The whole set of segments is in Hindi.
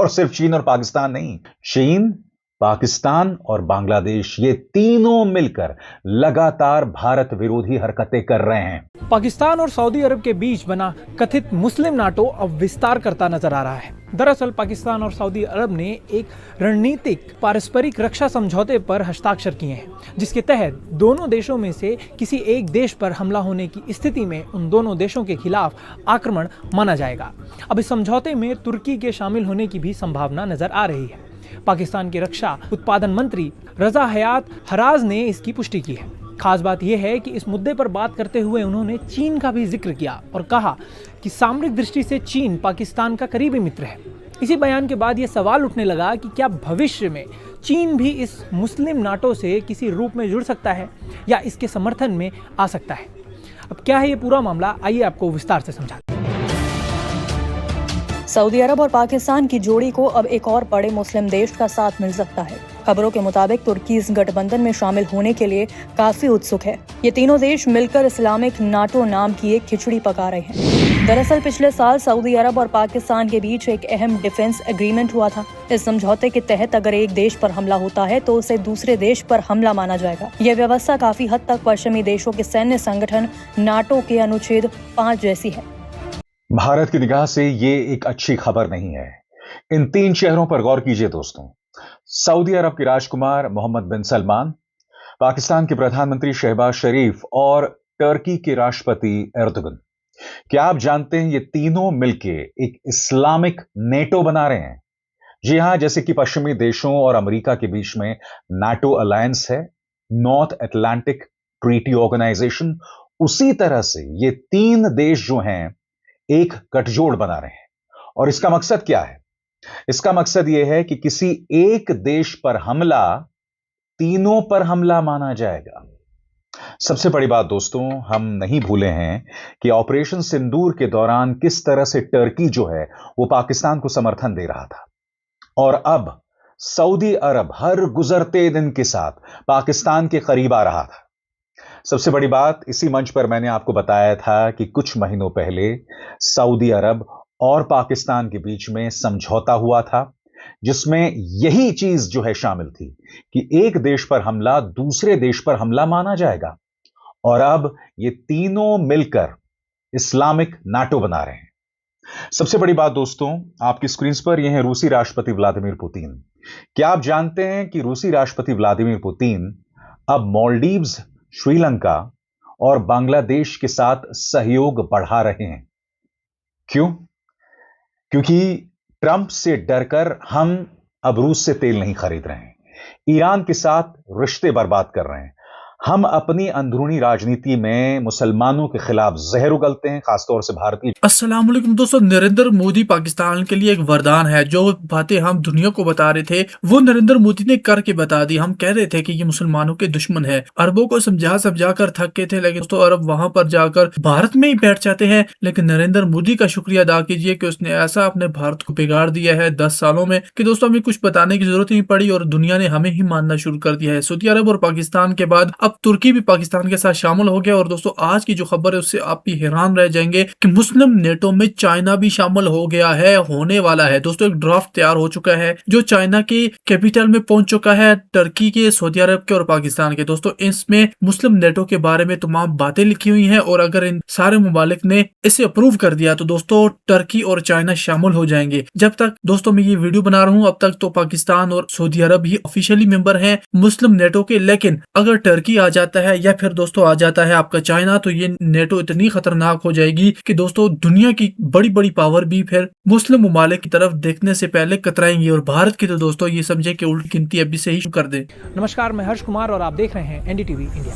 और सिर्फ चीन और पाकिस्तान नहीं, चीन, पाकिस्तान और बांग्लादेश, ये तीनों मिलकर लगातार भारत विरोधी हरकतें कर रहे हैं। पाकिस्तान और सऊदी अरब के बीच बना कथित मुस्लिम नाटो अब विस्तार करता नजर आ रहा है। दरअसल पाकिस्तान और सऊदी अरब ने एक रणनीतिक पारस्परिक रक्षा समझौते पर हस्ताक्षर किए हैं, जिसके तहत दोनों देशों में से किसी एक देश पर हमला होने की स्थिति में उन दोनों देशों के खिलाफ आक्रमण माना जाएगा। अब इस समझौते में तुर्की के शामिल होने की भी संभावना नजर आ रही है। पाकिस्तान के रक्षा उत्पादन मंत्री रजा हयात हराज ने इसकी पुष्टि की है। खास बात यह है कि इस मुद्दे पर बात करते हुए उन्होंने चीन का भी जिक्र किया और कहा कि सामरिक दृष्टि से चीन पाकिस्तान का करीबी मित्र है। इसी बयान के बाद यह सवाल उठने लगा कि क्या भविष्य में चीन भी इस मुस्लिम नाटो से किसी रूप में जुड़ सकता है या इसके समर्थन में आ सकता है। अब क्या है ये पूरा मामला, आइए आपको विस्तार से समझाते हैं। सऊदी अरब और पाकिस्तान की जोड़ी को अब एक और बड़े मुस्लिम देश का साथ मिल सकता है। खबरों के मुताबिक तुर्की इस गठबंधन में शामिल होने के लिए काफी उत्सुक है। ये तीनों देश मिलकर इस्लामिक नाटो नाम की एक खिचड़ी पका रहे हैं। दरअसल पिछले साल सऊदी अरब और पाकिस्तान के बीच एक अहम डिफेंस एग्रीमेंट हुआ था। इस समझौते के तहत अगर एक देश पर हमला होता है तो उसे दूसरे देश पर हमला माना जाएगा। यह व्यवस्था काफी हद तक पश्चिमी देशों के सैन्य संगठन नाटो के अनुच्छेद 5 जैसी है। भारत की निगाह से ये एक अच्छी खबर नहीं है। इन 3 चेहरों पर गौर कीजिए दोस्तों। सऊदी अरब के राजकुमार मोहम्मद बिन सलमान, पाकिस्तान के प्रधानमंत्री शहबाज शरीफ और टर्की के राष्ट्रपति एर्दोगन। क्या आप जानते हैं ये तीनों मिलके एक इस्लामिक नेटो बना रहे हैं? जी हां, जैसे कि पश्चिमी देशों और अमेरिका के बीच में नाटो अलायंस है, नॉर्थ अटलांटिक ट्रीटी ऑर्गेनाइजेशन, उसी तरह से ये 3 देश जो हैं एक गठजोड़ बना रहे हैं। और इसका मकसद क्या है? इसका मकसद यह है कि किसी एक देश पर हमला तीनों पर हमला माना जाएगा। सबसे बड़ी बात दोस्तों, हम नहीं भूले हैं कि ऑपरेशन सिंदूर के दौरान किस तरह से टर्की जो है वो पाकिस्तान को समर्थन दे रहा था, और अब सऊदी अरब हर गुजरते दिन के साथ पाकिस्तान के करीब आ रहा था। सबसे बड़ी बात, इसी मंच पर मैंने आपको बताया था कि कुछ महीनों पहले सऊदी अरब और पाकिस्तान के बीच में समझौता हुआ था, जिसमें यही चीज जो है शामिल थी कि एक देश पर हमला दूसरे देश पर हमला माना जाएगा। और अब ये तीनों मिलकर इस्लामिक नाटो बना रहे हैं। सबसे बड़ी बात दोस्तों, आपकी स्क्रीन पर यह है रूसी राष्ट्रपति व्लादिमीर पुतिन। क्या आप जानते हैं कि रूसी राष्ट्रपति व्लादिमीर पुतिन अब मालदीव्स, श्रीलंका और बांग्लादेश के साथ सहयोग बढ़ा रहे हैं? क्यों? क्योंकि ट्रंप से डरकर हम अब रूस से तेल नहीं खरीद रहे हैं, ईरान के साथ रिश्ते बर्बाद कर रहे हैं, हम अपनी अंदरूनी राजनीति में मुसलमानों के खिलाफ जहर उगलते हैं, खासतौर से भारतीय। अस्सलाम वालेकुम दोस्तों, नरेंद्र मोदी पाकिस्तान के लिए एक वरदान है। जो बातें हम दुनिया को बता रहे थे वो नरेंद्र मोदी ने करके बता दी। हम कह रहे थे कि ये मुसलमानों के दुश्मन है, अरबों को समझा कर थक के थे, लेकिन दोस्तों अरब वहां पर जाकर भारत में ही बैठ जाते हैं। लेकिन नरेंद्र मोदी का शुक्रिया अदा कीजिए कि उसने ऐसा अपने भारत को बिगाड़ दिया है 10 सालों में कि दोस्तों हमें कुछ बताने की जरूरत नहीं पड़ी और दुनिया ने हमें ही मानना शुरू कर दिया है। सऊदी अरब और पाकिस्तान के बाद अब तुर्की भी पाकिस्तान के साथ शामिल हो गया। और दोस्तों आज की जो खबर है उससे आप भी हैरान रह जाएंगे कि मुस्लिम नेटो में चाइना भी शामिल हो गया है, होने वाला है। दोस्तों एक ड्राफ्ट तैयार हो चुका है जो चाइना के कैपिटल में पहुंच चुका है, टर्की के, सऊदी अरब के और पाकिस्तान के। दोस्तों इसमें मुस्लिम नेटो के बारे में तमाम बातें लिखी हुई हैं और अगर इन सारे मुमालिक ने इसे अप्रूव कर दिया तो दोस्तों टर्की और चाइना शामिल हो जाएंगे। जब तक दोस्तों मैं ये वीडियो बना रहा हूँ अब तक तो पाकिस्तान और सऊदी अरब ही ऑफिशियली मेंबर हैं मुस्लिम नेटो के, लेकिन अगर टर्की आ जाता है या फिर दोस्तों आ जाता है आपका चाइना तो ये नेटो इतनी खतरनाक हो जाएगी कि दोस्तों दुनिया की बड़ी बड़ी पावर भी फिर मुस्लिम मुमालिक की तरफ देखने से पहले कतराएंगी। और भारत की तो दोस्तों ये समझे कि उल्टी गिनती अभी से ही शुरू कर दे। नमस्कार, मैं हर्ष कुमार और आप देख रहे हैं एनडीटीवी इंडिया।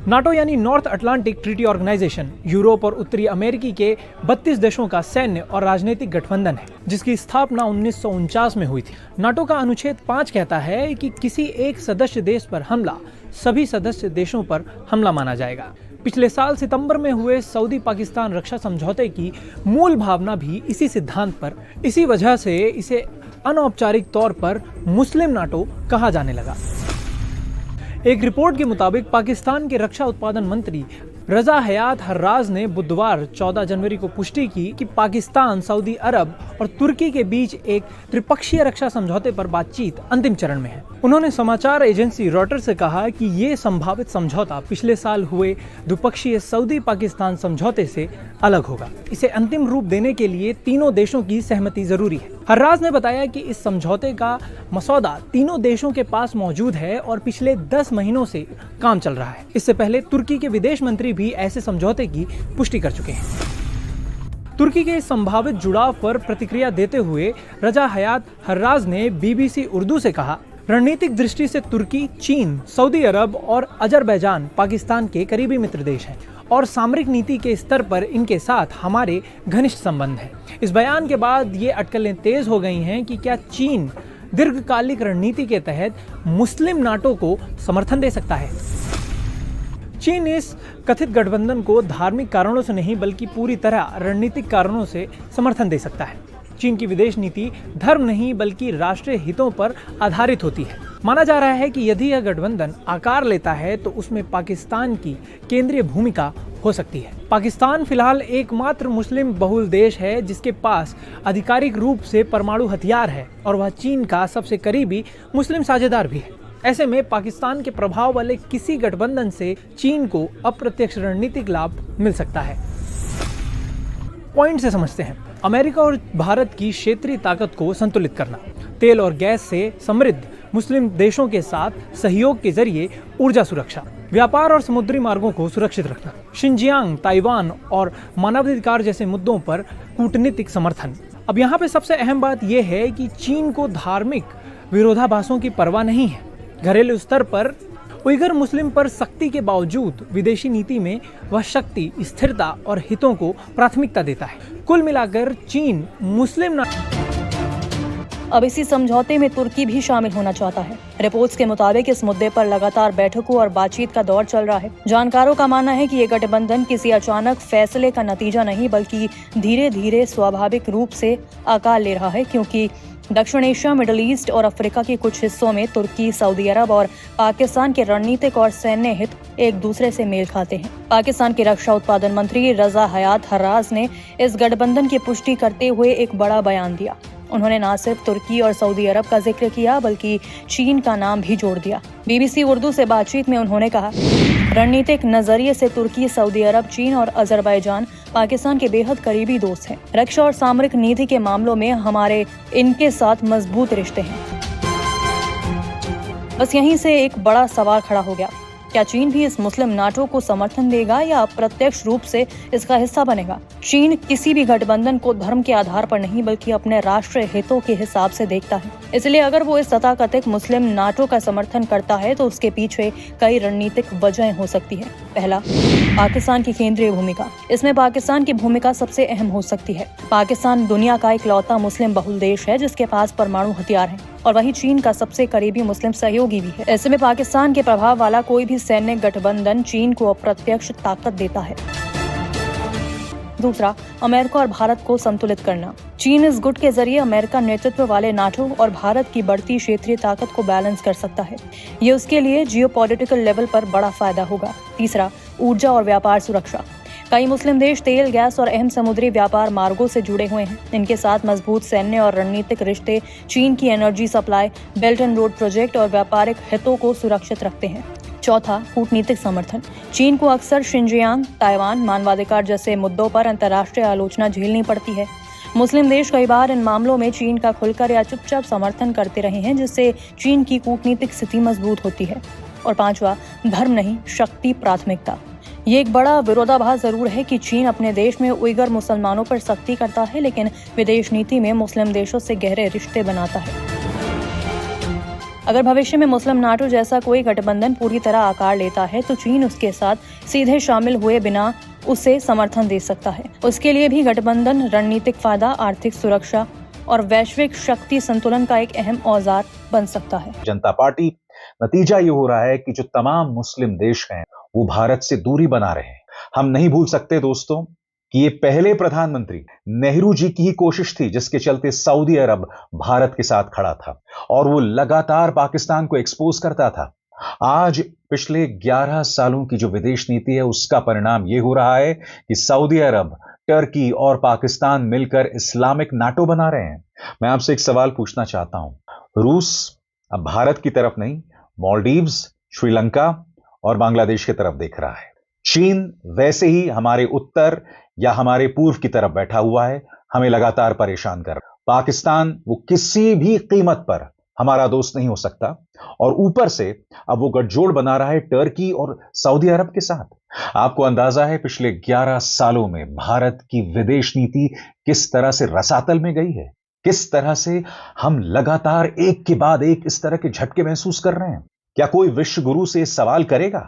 नाटो यानी North Atlantic Treaty Organization Europe और उत्तरी अमेरिकी के 32 देशों का सैन्य और राजनीतिक गठबंधन है, जिसकी स्थापना 1949 में हुई थी। नाटो का अनुच्छेद 5 कहता है कि किसी एक सदस्य देश पर हमला सभी सदस्य देशों पर हमला माना जाएगा। पिछले साल सितंबर में हुए सऊदी पाकिस्तान रक्षा समझौते की मूल भावना भी इसी सिद्धांत पर, इसी वजह से इसे अनौपचारिक तौर पर मुस्लिम नाटो कहा जाने लगा। एक रिपोर्ट के मुताबिक पाकिस्तान के रक्षा उत्पादन मंत्री रजा हयात हर्राज ने बुधवार 14 जनवरी को पुष्टि की कि पाकिस्तान, सऊदी अरब और तुर्की के बीच एक त्रिपक्षीय रक्षा समझौते पर बातचीत अंतिम चरण में है। उन्होंने समाचार एजेंसी रॉयटर्स से कहा कि ये संभावित समझौता पिछले साल हुए द्विपक्षीय सऊदी पाकिस्तान समझौते से अलग होगा। इसे अंतिम रूप देने के लिए तीनों देशों की सहमति जरूरी है। हर्राज ने बताया कि इस समझौते का मसौदा तीनों देशों के पास मौजूद है और पिछले 10 महीनों से काम चल रहा है। इससे पहले तुर्की के विदेश मंत्री भी ऐसे समझौते की पुष्टि कर चुके हैं। तुर्की के इस संभावित जुड़ाव पर प्रतिक्रिया देते हुए रजा हयात हर्राज ने बीबीसी उर्दू से कहा, रणनीतिक दृष्टि से तुर्की, चीन, सऊदी अरब और अजरबैजान पाकिस्तान के करीबी मित्र देश हैं और सामरिक नीति के स्तर पर इनके साथ हमारे घनिष्ठ संबंध हैं। इस बयान के बाद ये अटकलें तेज हो गई हैं कि क्या चीन दीर्घकालिक रणनीति के तहत मुस्लिम नाटो को समर्थन दे सकता है। चीन इस कथित गठबंधन को धार्मिक कारणों से नहीं बल्कि पूरी तरह रणनीतिक कारणों से समर्थन दे सकता है। चीन की विदेश नीति धर्म नहीं बल्कि राष्ट्रीय हितों पर आधारित होती है। माना जा रहा है कि यदि यह गठबंधन आकार लेता है तो उसमें पाकिस्तान की केंद्रीय भूमिका हो सकती है। पाकिस्तान फिलहाल एकमात्र मुस्लिम बहुल देश है जिसके पास आधिकारिक रूप से परमाणु हथियार है और वह चीन का सबसे करीबी मुस्लिम साझेदार भी है। ऐसे में पाकिस्तान के प्रभाव वाले किसी गठबंधन से चीन को अप्रत्यक्ष रणनीतिक लाभ मिल सकता है। पॉइंट से समझते हैं। अमेरिका और भारत की क्षेत्रीय ताकत को संतुलित करना, तेल और गैस से समृद्ध मुस्लिम देशों के साथ सहयोग के जरिए ऊर्जा सुरक्षा, व्यापार और समुद्री मार्गों को सुरक्षित रखना, शिनजियांग, ताइवान और मानवाधिकार जैसे मुद्दों पर कूटनीतिक समर्थन। अब यहाँ पे सबसे अहम बात यह है कि चीन को धार्मिक विरोधाभासों की परवाह नहीं है। घरेलू स्तर पर उइगर मुस्लिम पर सख्ती के बावजूद विदेशी नीति में वह शक्ति, स्थिरता और हितों को प्राथमिकता देता है। कुल मिलाकर चीन मुस्लिम अब इसी समझौते में तुर्की भी शामिल होना चाहता है। रिपोर्ट्स के मुताबिक इस मुद्दे पर लगातार बैठकों और बातचीत का दौर चल रहा है। जानकारों का मानना है कि ये गठबंधन किसी अचानक फैसले का नतीजा नहीं बल्कि धीरे धीरे स्वाभाविक रूप से आकार ले रहा है, क्योंकि दक्षिण एशिया, मिडिल ईस्ट और अफ्रीका के कुछ हिस्सों में तुर्की, सऊदी अरब और पाकिस्तान के रणनीतिक और सैन्य हित एक दूसरे से मेल खाते हैं। पाकिस्तान के रक्षा उत्पादन मंत्री रजा हयात हर्राज ने इस गठबंधन की पुष्टि करते हुए एक बड़ा बयान दिया। उन्होंने न सिर्फ तुर्की और सऊदी अरब का जिक्र किया बल्कि चीन का नाम भी जोड़ दिया। बीबीसी उर्दू से बातचीत में उन्होंने कहा, रणनीतिक नजरिए से तुर्की, सऊदी अरब, चीन और अजरबैजान पाकिस्तान के बेहद करीबी दोस्त हैं। रक्षा और सामरिक नीति के मामलों में हमारे इनके साथ मजबूत रिश्ते हैं। बस यहीं से एक बड़ा सवाल खड़ा हो गया, क्या चीन भी इस मुस्लिम नाटो को समर्थन देगा या अप्रत्यक्ष रूप से इसका हिस्सा बनेगा? चीन किसी भी गठबंधन को धर्म के आधार पर नहीं बल्कि अपने राष्ट्रीय हितों के हिसाब से देखता है। इसलिए अगर वो इस तथाकथित मुस्लिम नाटो का समर्थन करता है तो उसके पीछे कई रणनीतिक वजहें हो सकती है। पहला, पाकिस्तान की केंद्रीय भूमिका। इसमें पाकिस्तान की भूमिका सबसे अहम हो सकती है। पाकिस्तान दुनिया का इकलौता मुस्लिम बहुल देश है जिसके पास परमाणु हथियार हैं और वहीं चीन का सबसे करीबी मुस्लिम सहयोगी भी है। ऐसे में पाकिस्तान के प्रभाव वाला कोई भी सैन्य गठबंधन चीन को अप्रत्यक्ष ताकत देता है। दूसरा, अमेरिका और भारत को संतुलित करना। चीन इस गुट के जरिए अमेरिका नेतृत्व वाले नाटो और भारत की बढ़ती क्षेत्रीय ताकत को बैलेंस कर सकता है। ये उसके लिए जियोपॉलिटिकल लेवल पर बड़ा फायदा होगा। तीसरा, ऊर्जा और व्यापार सुरक्षा। कई मुस्लिम देश तेल, गैस और अहम समुद्री व्यापार मार्गों से जुड़े हुए हैं। इनके साथ मजबूत सैन्य और रणनीतिक रिश्ते चीन की energy supply, belt and road project और व्यापारिक हितों को सुरक्षित रखते हैं। चौथा, कूटनीतिक समर्थन। चीन को अक्सर शिनजियांग, ताइवान, मानवाधिकार जैसे मुद्दों पर अंतर्राष्ट्रीय आलोचना झेलनी पड़ती है। मुस्लिम देश कई बार इन मामलों में चीन का खुलकर या चुपचाप समर्थन करते रहे हैं, जिससे चीन की कूटनीतिक स्थिति मजबूत होती है। और पांचवा, धर्म नहीं, शक्ति प्राथमिकता। ये एक बड़ा विरोधाभास जरूर है कि चीन अपने देश में उइगर मुसलमानों पर सख्ती करता है लेकिन विदेश नीति में मुस्लिम देशों से गहरे रिश्ते बनाता है। अगर भविष्य में मुस्लिम नाटो जैसा कोई गठबंधन पूरी तरह आकार लेता है तो चीन उसके साथ सीधे शामिल हुए बिना उसे समर्थन दे सकता है। उसके लिए भी गठबंधन रणनीतिक फायदा, आर्थिक सुरक्षा और वैश्विक शक्ति संतुलन का एक अहम औजार बन सकता है। जनता पार्टी, नतीजा ये हो रहा है कि जो तमाम मुस्लिम देश हैं वो भारत से दूरी बना रहे हैं। हम नहीं भूल सकते दोस्तों कि ये पहले प्रधानमंत्री नेहरू जी की ही कोशिश थी जिसके चलते सऊदी अरब भारत के साथ खड़ा था और वो लगातार पाकिस्तान को एक्सपोज करता था। आज पिछले 11 सालों की जो विदेश नीति है उसका परिणाम यह हो रहा है कि सऊदी अरब, टर्की और पाकिस्तान मिलकर इस्लामिक नाटो बना रहे हैं। मैं आपसे एक सवाल पूछना चाहता हूं। रूस अब भारत की तरफ नहीं, मालदीव्स, श्रीलंका और बांग्लादेश की तरफ देख रहा है। चीन वैसे ही हमारे उत्तर या हमारे पूर्व की तरफ बैठा हुआ है, हमें लगातार परेशान कर रहा है। पाकिस्तान वो किसी भी कीमत पर हमारा दोस्त नहीं हो सकता और ऊपर से अब वो गठजोड़ बना रहा है टर्की और सऊदी अरब के साथ। आपको अंदाजा है पिछले 11 सालों में भारत की विदेश नीति किस तरह से रसातल में गई है, किस तरह से हम लगातार एक के बाद एक इस तरह के झटके महसूस कर रहे हैं। क्या कोई विश्व गुरु से सवाल करेगा?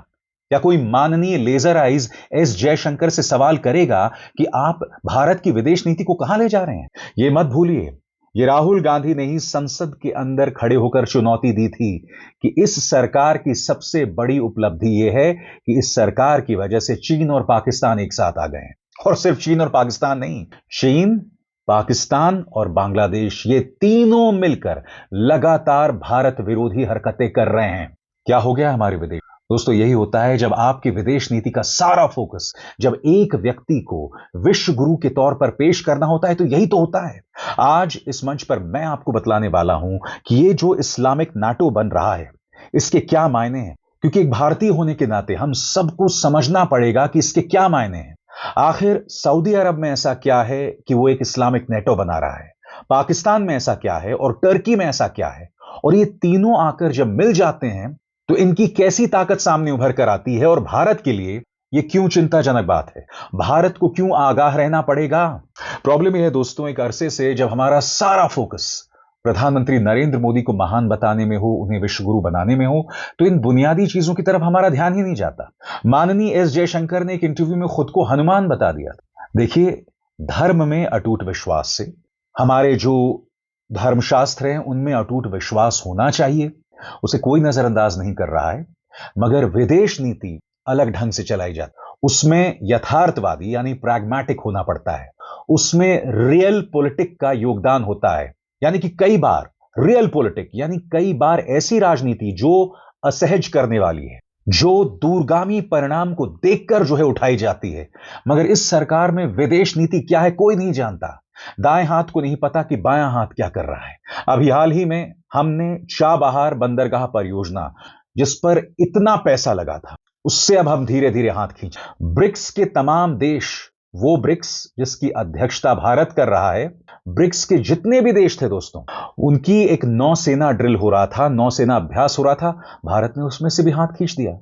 क्या कोई माननीय लेजर आइज एस जयशंकर से सवाल करेगा कि आप भारत की विदेश नीति को कहां ले जा रहे हैं? यह मत भूलिए, ये राहुल गांधी ने ही संसद के अंदर खड़े होकर चुनौती दी थी कि इस सरकार की सबसे बड़ी उपलब्धि यह है कि इस सरकार की वजह से चीन और पाकिस्तान एक साथ आ गए हैं। और सिर्फ चीन और पाकिस्तान नहीं, चीन, पाकिस्तान और बांग्लादेश, ये तीनों मिलकर लगातार भारत विरोधी हरकतें कर रहे हैं। क्या हो गया हमारे विदेश? दोस्तों, यही होता है जब आपकी विदेश नीति का सारा फोकस जब एक व्यक्ति को विश्व गुरु के तौर पर पेश करना होता है तो यही तो होता है। आज इस मंच पर मैं आपको बतलाने वाला हूं कि ये जो इस्लामिक नाटो बन रहा है इसके क्या मायने हैं, क्योंकि एक भारतीय होने के नाते हम सबको समझना पड़ेगा कि इसके क्या मायने हैं। आखिर सऊदी अरब में ऐसा क्या है कि वो एक इस्लामिक नाटो बना रहा है, पाकिस्तान में ऐसा क्या है और टर्की में ऐसा क्या है, और ये तीनों आकर जब मिल जाते हैं तो इनकी कैसी ताकत सामने उभर कर आती है और भारत के लिए यह क्यों चिंताजनक बात है? भारत को क्यों आगाह रहना पड़ेगा? प्रॉब्लम यह है दोस्तों, एक अरसे से जब हमारा सारा फोकस प्रधानमंत्री नरेंद्र मोदी को महान बताने में हो, उन्हें विश्वगुरु बनाने में हो, तो इन बुनियादी चीजों की तरफ हमारा ध्यान ही नहीं जाता। माननीय एस जयशंकर ने एक इंटरव्यू में खुद को हनुमान बता दिया था। देखिए, धर्म में अटूट विश्वास से, हमारे जो धर्मशास्त्र हैं उनमें अटूट विश्वास होना चाहिए, उसे कोई नजरअंदाज नहीं कर रहा है। मगर विदेश नीति अलग ढंग से चलाई जाती, उसमें यथार्थवादी यानी प्रैग्मेटिक होना पड़ता है, उसमें रियल पॉलिटिक का योगदान होता है। यानी कि कई बार रियल पॉलिटिक यानी कई बार ऐसी राजनीति जो असहज करने वाली है, जो दूरगामी परिणाम को देखकर जो है उठाई जाती है। मगर इस सरकार में विदेश नीति क्या है कोई नहीं जानता। दाएं हाथ को नहीं पता कि बायां हाथ क्या कर रहा है। अभी हाल ही में हमने चाबहार बंदरगाह परियोजना, जिस पर इतना पैसा लगा था, उससे अब हम धीरे धीरे हाथ खींच। ब्रिक्स के तमाम देश, वो ब्रिक्स जिसकी अध्यक्षता भारत कर रहा है, ब्रिक्स के जितने भी देश थे दोस्तों, उनकी एक नौसेना ड्रिल हो रहा था, नौसेना अभ्यास हो रहा था, भारत ने उसमें से भी हाथ खींच दिया।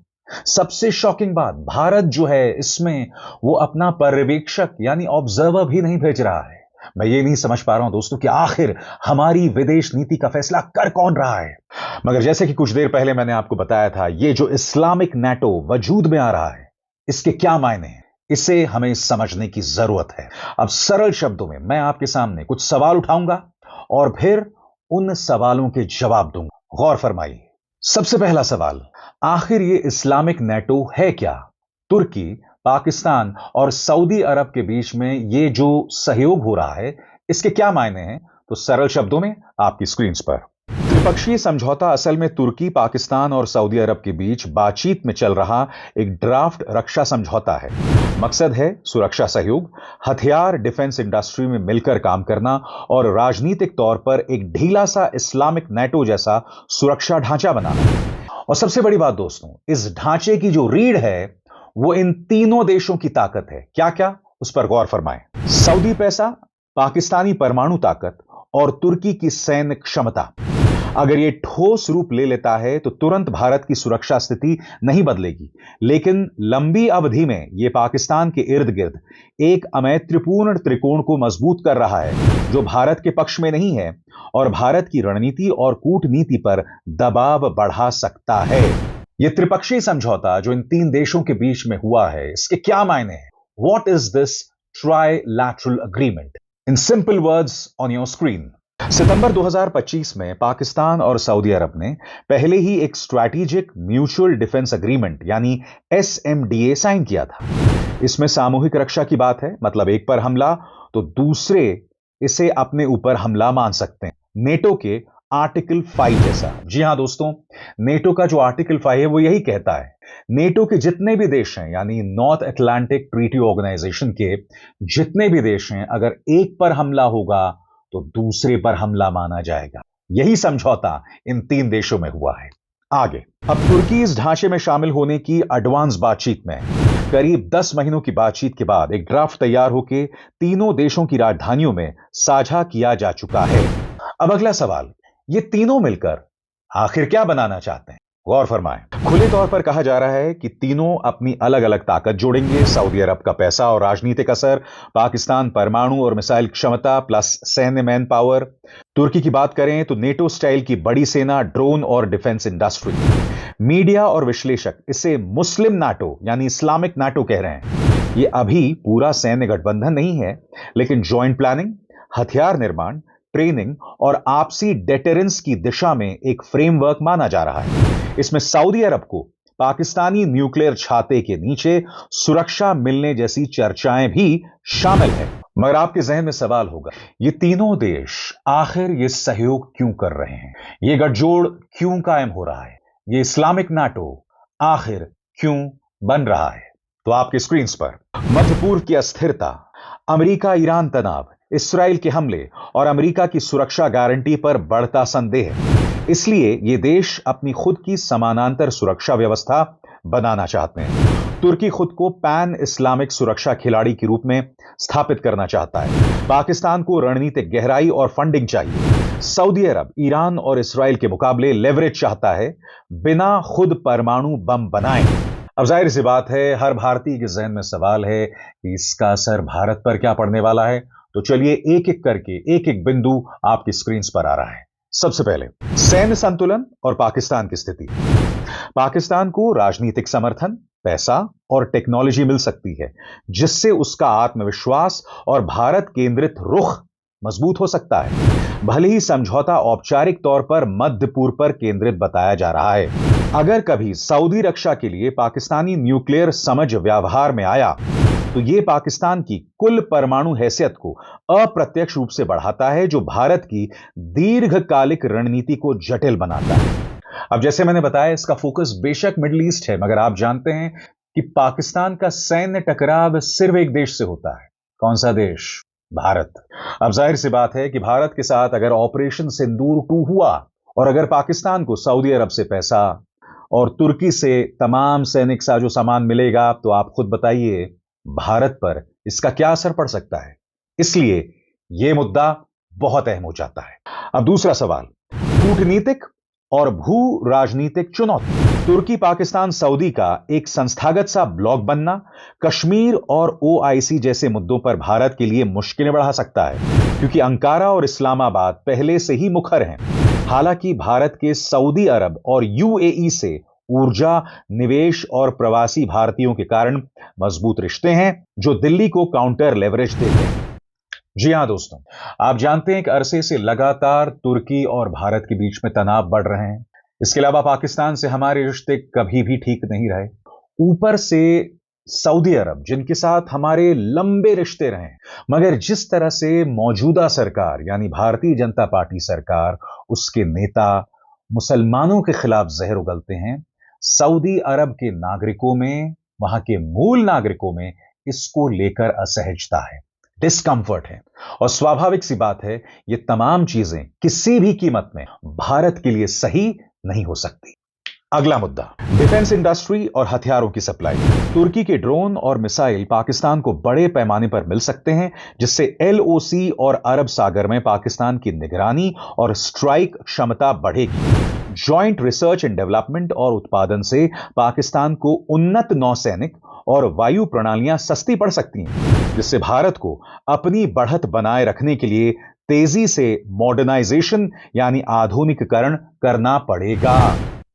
सबसे शॉकिंग बात, भारत जो है इसमें वो अपना पर्यवेक्षक यानी ऑब्जर्वर भी नहीं भेज रहा है। मैं ये नहीं समझ पा रहा हूं दोस्तों कि आखिर हमारी विदेश नीति का फैसला कर कौन रहा है। मगर जैसे कि कुछ देर पहले मैंने आपको बताया था, ये जो इस्लामिक नाटो वजूद में आ रहा है, इसके क्या मायने हैं, इसे हमें समझने की जरूरत है। अब सरल शब्दों में मैं आपके सामने कुछ सवाल उठाऊंगा और फिर उन सवालों के जवाब दूंगा। गौर फरमाइए। सबसे पहला सवाल, आखिर ये इस्लामिक नाटो है क्या? तुर्की, पाकिस्तान और सऊदी अरब के बीच में ये जो सहयोग हो रहा है, इसके क्या मायने हैं? तो सरल शब्दों में आपकी स्क्रीन पर। त्रिपक्षीय समझौता असल में तुर्की, पाकिस्तान और सऊदी अरब के बीच बातचीत में चल रहा एक ड्राफ्ट रक्षा समझौता है। मकसद है सुरक्षा सहयोग, हथियार डिफेंस इंडस्ट्री में मिलकर काम करना और राजनीतिक तौर पर एक ढीला सा इस्लामिक नाटो जैसा सुरक्षा ढांचा बनाना। और सबसे बड़ी बात दोस्तों, इस ढांचे की जो रीढ़ है वो इन तीनों देशों की ताकत है। क्या क्या, उस पर गौर फरमाएं। सऊदी पैसा, पाकिस्तानी परमाणु ताकत और तुर्की की सैन्य क्षमता। अगर ये ठोस रूप ले लेता है तो तुरंत भारत की सुरक्षा स्थिति नहीं बदलेगी, लेकिन लंबी अवधि में यह पाकिस्तान के इर्द गिर्द एक अमैत्रीपूर्ण त्रिकोण को मजबूत कर रहा है जो भारत के पक्ष में नहीं है और भारत की रणनीति और कूटनीति पर दबाव बढ़ा सकता है। यह त्रिपक्षीय समझौता जो इन तीन देशों के बीच में हुआ है, इसके क्या मायने हैं? What is this trilateral agreement? In simple words on your screen. सितंबर 2025 में पाकिस्तान और सऊदी अरब ने पहले ही एक स्ट्रैटेजिक म्यूचुअल डिफेंस एग्रीमेंट यानी SMDA साइन किया था। इसमें सामूहिक रक्षा की बात है, मतलब एक पर हमला तो दूसरे इसे अपने ऊपर हमला मान सकते हैं। नेटो के आर्टिकल 5 जैसा। जी हां दोस्तों, नेटो का जो आर्टिकल 5 है वो यही कहता है, नेटो के जितने भी देश हैं यानी नॉर्थ अटलांटिक ट्रीटी ऑर्गेनाइजेशन के जितने भी देश हैं, अगर एक पर हमला होगा तो दूसरे पर हमला माना जाएगा। यही समझौता इन 3 देशों में हुआ है। आगे अब तुर्की इस ढांचे में शामिल होने की एडवांस बातचीत में करीब 10 महीनों की बातचीत के बाद एक ड्राफ्ट तैयार होकर तीनों देशों की राजधानियों में साझा किया जा चुका है। अब अगला सवाल, ये तीनों मिलकर आखिर क्या बनाना चाहते हैं? गौर फरमाएं। खुले तौर पर कहा जा रहा है कि तीनों अपनी अलग अलग ताकत जोड़ेंगे। सऊदी अरब का पैसा और राजनीतिक असर, पाकिस्तान परमाणु और मिसाइल क्षमता प्लस सैन्य मैन पावर। तुर्की की बात करें तो नेटो स्टाइल की बड़ी सेना, ड्रोन और डिफेंस इंडस्ट्री। मीडिया और विश्लेषक इसे मुस्लिम नाटो यानी इस्लामिक नाटो कह रहे हैं। यह अभी पूरा सैन्य गठबंधन नहीं है, लेकिन ज्वाइंट प्लानिंग, हथियार निर्माण, ट्रेनिंग और आपसी डेटरेंस की दिशा में एक फ्रेमवर्क माना जा रहा है। इसमें सऊदी अरब को पाकिस्तानी न्यूक्लियर छाते के नीचे सुरक्षा मिलने जैसी चर्चाएं भी शामिल है। मगर आपके जहन में सवाल होगा, ये तीनों देश आखिर ये सहयोग क्यों कर रहे हैं? ये गठजोड़ क्यों कायम हो रहा है? ये इस्लामिक नाटो आखिर क्यों बन रहा है? तो आपके स्क्रीन पर मध्य पूर्व की अस्थिरता, अमेरिका ईरान तनाव, इस्राएल के हमले और अमेरिका की सुरक्षा गारंटी पर बढ़ता संदेह। इसलिए ये देश अपनी खुद की समानांतर सुरक्षा व्यवस्था बनाना चाहते हैं। तुर्की खुद को पैन इस्लामिक सुरक्षा खिलाड़ी के रूप में स्थापित करना चाहता है। पाकिस्तान को रणनीतिक गहराई और फंडिंग चाहिए। सऊदी अरब ईरान और इस्राएल के मुकाबले लेवरेज चाहता है, बिना खुद परमाणु बम बनाए। अब जाहिर सी बात है, हर भारतीय के जहन में सवाल है कि इसका असर भारत पर क्या पड़ने वाला है। तो चलिए एक एक करके एक एक बिंदु आपकी स्क्रीन पर आ रहा है। सबसे पहले सैन्य संतुलन और पाकिस्तान की स्थिति। पाकिस्तान को राजनीतिक समर्थन, पैसा और टेक्नोलॉजी मिल सकती है, जिससे उसका आत्मविश्वास और भारत केंद्रित रुख मजबूत हो सकता है। भले ही समझौता औपचारिक तौर पर मध्य पूर्व पर केंद्रित बताया जा रहा है, अगर कभी सऊदी रक्षा के लिए पाकिस्तानी न्यूक्लियर समझ व्यवहार में आया तो यह पाकिस्तान की कुल परमाणु हैसियत को अप्रत्यक्ष रूप से बढ़ाता है, जो भारत की दीर्घकालिक रणनीति को जटिल बनाता है। अब जैसे मैंने बताया, इसका फोकस बेशक मिडिल ईस्ट है, मगर आप जानते हैं कि पाकिस्तान का सैन्य टकराव सिर्फ एक देश से होता है। कौन सा देश? भारत। अब जाहिर सी बात है कि भारत के साथ अगर ऑपरेशन सिंदूर 2 हुआ और अगर पाकिस्तान को सऊदी अरब से पैसा और तुर्की से तमाम सैनिक साजो सामान मिलेगा, तो आप खुद बताइए भारत पर इसका क्या असर पड़ सकता है। इसलिए यह मुद्दा बहुत अहम हो जाता है। अब दूसरा सवाल, कूटनीतिक और भू राजनीतिक चुनौती। तुर्की पाकिस्तान सऊदी का एक संस्थागत सा ब्लॉक बनना कश्मीर और ओआईसी जैसे मुद्दों पर भारत के लिए मुश्किलें बढ़ा सकता है, क्योंकि अंकारा और इस्लामाबाद पहले से ही मुखर हैं। हालांकि भारत के सऊदी अरब और यूएई से ऊर्जा, निवेश और प्रवासी भारतीयों के कारण मजबूत रिश्ते हैं, जो दिल्ली को काउंटर लेवरेज देते हैं। जी हां दोस्तों, आप जानते हैं कि अरसे से लगातार तुर्की और भारत के बीच में तनाव बढ़ रहे हैं। इसके अलावा पाकिस्तान से हमारे रिश्ते कभी भी ठीक नहीं रहे। ऊपर से सऊदी अरब, जिनके साथ हमारे लंबे रिश्ते रहे, मगर जिस तरह से मौजूदा सरकार यानी भारतीय जनता पार्टी सरकार, उसके नेता मुसलमानों के खिलाफ जहर उगलते हैं, सऊदी अरब के नागरिकों में, वहां के मूल नागरिकों में इसको लेकर असहजता है, डिस्कंफर्ट है। और स्वाभाविक सी बात है, ये तमाम चीजें किसी भी कीमत में भारत के लिए सही नहीं हो सकती। अगला मुद्दा, डिफेंस इंडस्ट्री और हथियारों की सप्लाई। तुर्की के ड्रोन और मिसाइल पाकिस्तान को बड़े पैमाने पर मिल सकते हैं, जिससे एलओसी और अरब सागर में पाकिस्तान की निगरानी और स्ट्राइक क्षमता बढ़ेगी। जॉइंट रिसर्च एंड डेवलपमेंट और उत्पादन से पाकिस्तान को उन्नत नौसैनिक और वायु प्रणालियां सस्ती पड़ सकती हैं, जिससे भारत को अपनी बढ़त बनाए रखने के लिए तेजी से मॉडर्नाइजेशन यानी आधुनिकीकरण करना पड़ेगा।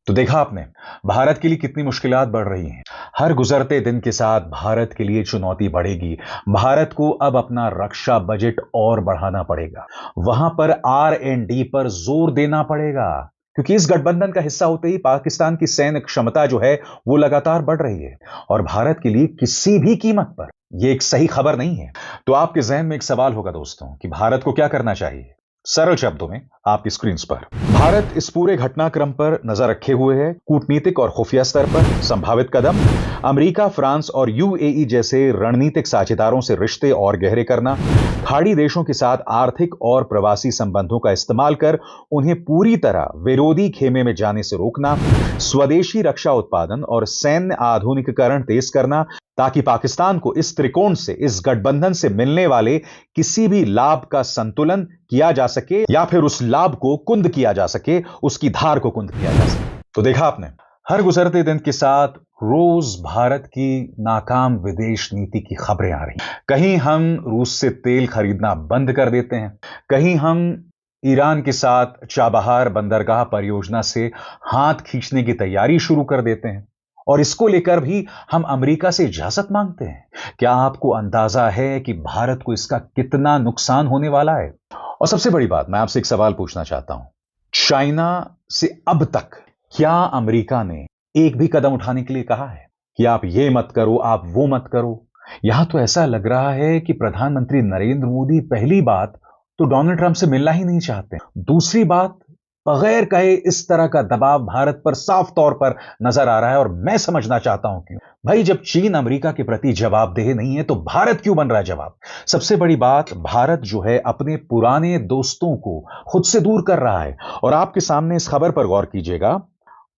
तो देखा आपने भारत के लिए कितनी मुश्किलात बढ़ रही हैं। हर गुजरते दिन के साथ भारत के लिए चुनौती बढ़ेगी। भारत को अब अपना रक्षा बजट और बढ़ाना पड़ेगा, वहां पर R&D पर जोर देना पड़ेगा, क्योंकि इस गठबंधन का हिस्सा होते ही पाकिस्तान की सैन्य क्षमता जो है वो लगातार बढ़ रही है, और भारत के लिए किसी भी कीमत पर यह एक सही खबर नहीं है। तो आपके जहन में एक सवाल होगा दोस्तों कि भारत को क्या करना चाहिए। सरल शब्दों में आपकी स्क्रीन पर। भारत इस पूरे घटनाक्रम पर नजर रखे हुए है। कूटनीतिक और खुफिया स्तर पर संभावित कदम, अमेरिका, फ्रांस और यूएई जैसे रणनीतिक साझेदारों से रिश्ते और गहरे करना, खाड़ी देशों के साथ आर्थिक और प्रवासी संबंधों का इस्तेमाल कर उन्हें पूरी तरह विरोधी खेमे में जाने से रोकना, स्वदेशी रक्षा उत्पादन और सैन्य आधुनिकीकरण तेज करना, ताकि पाकिस्तान को इस त्रिकोण से, इस गठबंधन से मिलने वाले किसी भी लाभ का संतुलन किया जा सके या फिर उस लाभ को कुंद किया जा सके, उसकी धार को कुंद किया जा सके। तो देखा आपने, हर गुजरते दिन के साथ रोज भारत की नाकाम विदेश नीति की खबरें आ रही हैं। कहीं हम रूस से तेल खरीदना बंद कर देते हैं, कहीं हम ईरान के साथ चाबहार बंदरगाह परियोजना से हाथ खींचने की तैयारी शुरू कर देते हैं, और इसको लेकर भी हम अमेरिका से इजाजत मांगते हैं। क्या आपको अंदाजा है कि भारत को इसका कितना नुकसान होने वाला है? और सबसे बड़ी बात, मैं आपसे एक सवाल पूछना चाहता हूं, चाइना से अब तक क्या अमेरिका ने एक भी कदम उठाने के लिए कहा है कि आप ये मत करो, आप वो मत करो? यहां तो ऐसा लग रहा है कि प्रधानमंत्री नरेंद्र मोदी पहली बात तो डोनाल्ड ट्रंप से मिलना ही नहीं चाहते, दूसरी बात बगैर कहे इस तरह का दबाव भारत पर साफ तौर पर नजर आ रहा है। और मैं समझना चाहता हूं क्यों। भाई, जब चीन अमेरिका के प्रति जवाबदेह नहीं है तो भारत क्यों बन रहा है जवाब? सबसे बड़ी बात, भारत जो है अपने पुराने दोस्तों को खुद से दूर कर रहा है। और आपके सामने इस खबर पर गौर कीजिएगा,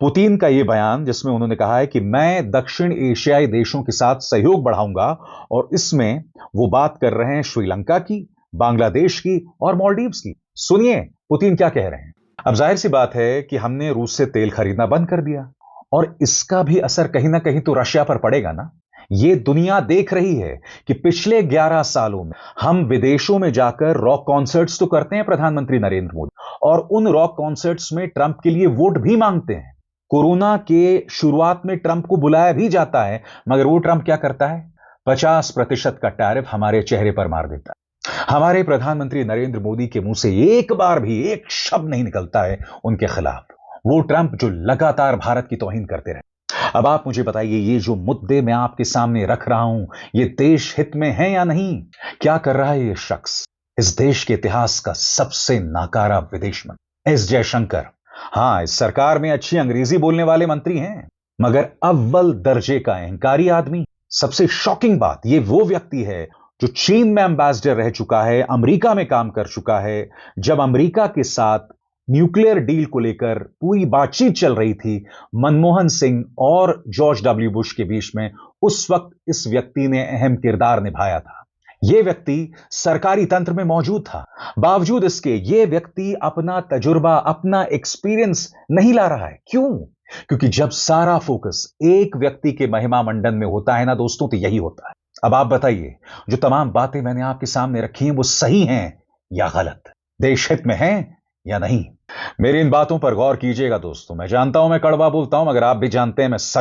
पुतिन का यह बयान जिसमें उन्होंने कहा है कि मैं दक्षिण एशियाई देशों के साथ सहयोग बढ़ाऊंगा, और इसमें वो बात कर रहे हैं श्रीलंका की, बांग्लादेश की और मालदीव्स की। सुनिए पुतिन क्या कह रहे हैं। अब जाहिर सी बात है कि हमने रूस से तेल खरीदना बंद कर दिया, और इसका भी असर कहीं ना कहीं तो रशिया पर पड़ेगा ना। ये दुनिया देख रही है कि पिछले 11 सालों में हम विदेशों में जाकर रॉक कॉन्सर्ट्स तो करते हैं प्रधानमंत्री नरेंद्र मोदी, और उन रॉक कॉन्सर्ट्स में ट्रंप के लिए वोट भी मांगते हैं। कोरोना के शुरुआत में ट्रंप को बुलाया भी जाता है, मगर वो ट्रंप क्या करता है? 50% का टैरिफ हमारे चेहरे पर मार देता है। हमारे प्रधानमंत्री नरेंद्र मोदी के मुंह से एक बार भी एक शब्द नहीं निकलता है उनके खिलाफ। वो ट्रंप जो लगातार भारत की तौहीन करते रहे। अब आप मुझे बताइए, ये जो मुद्दे मैं आपके सामने रख रहा हूं, ये देश हित में है या नहीं? क्या कर रहा है ये शख्स? इस देश के इतिहास का सबसे नाकारा विदेश मंत्री एस जयशंकर। हां, इस सरकार में अच्छी अंग्रेजी बोलने वाले मंत्री हैं, मगर अव्वल दर्जे का अहंकारी आदमी। सबसे शॉकिंग बात, ये वो व्यक्ति है जो चीन में एम्बेसडर रह चुका है, अमेरिका में काम कर चुका है। जब अमेरिका के साथ न्यूक्लियर डील को लेकर पूरी बातचीत चल रही थी मनमोहन सिंह और जॉर्ज डब्ल्यू बुश के बीच में, उस वक्त इस व्यक्ति ने अहम किरदार निभाया था। यह व्यक्ति सरकारी तंत्र में मौजूद था, बावजूद इसके यह व्यक्ति अपना तजुर्बा, अपना एक्सपीरियंस नहीं ला रहा है। क्यों? क्योंकि जब सारा फोकस एक व्यक्ति के महिमा मंडन में होता है ना दोस्तों, तो यही होता है। अब आप बताइए, जो तमाम बातें मैंने आपके सामने रखी हैं वो सही हैं या गलत, देश हित में हैं या नहीं? मेरी इन बातों पर गौर कीजिएगा दोस्तों। मैं जानता हूं मैं कड़वा बोलता हूं, मगर आप भी जानते हैं मैं सच